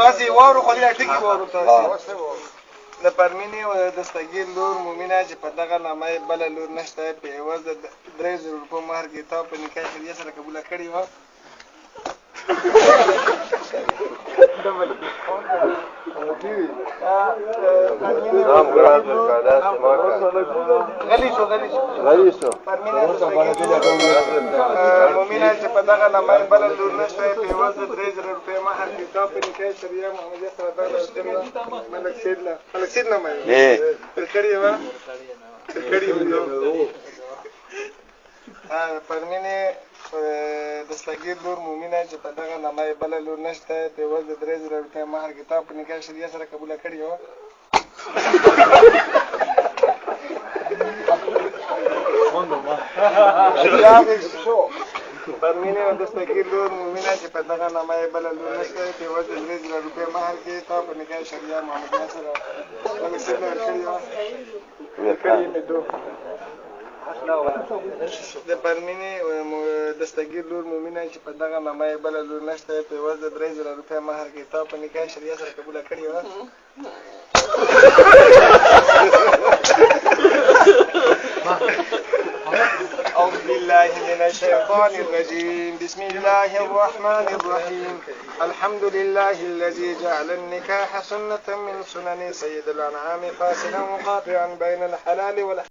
تاسې واورو خو دې ټکي واورو تاسې د پرمینې او دستګیر لور مومینه چې په دغه نامه یې بله لور نشته په عوض د 3000 روپو مهر کتاب په نکاح شریعه سره قبوله کړې وه. مومینه چې په دغه نامه یې بله لور نشته په عوض د 3000 روپۍ مهر کتاب په نکاح شریعه محمدیه سره دغه ملک سید نامه یې کړې وه پرمینې دستګیر لور مومینه چې په دغه نامه یې بله لور نشته په عوض د 3000 روپۍ مهر کتاب په نکاح شریعه سره قبوله کړې وه. پرمینې او دستګیر لور مومینه چې په دغه نامه یې بله لور نشته په عوض د 3000 روپۍ مهر کتاب په نکاح شریعه محمدیه سره ملک سید نامه کړې وه. د پرمینې دستګیر لور مومینه چې په دغه نامه یې بله لور نشته په عوض د 3000 روپۍ مهر کتاب په نکاح شریعه سره قبوله کړې وه. أعوذ بالله من الشيطان الرجيم. بسم الله الرحمن الرحيم. الحمد لله الذي جعل النكاح سنة من سنن سيد الأنعام فاصلا وقاطعا بين الحلال والحرام.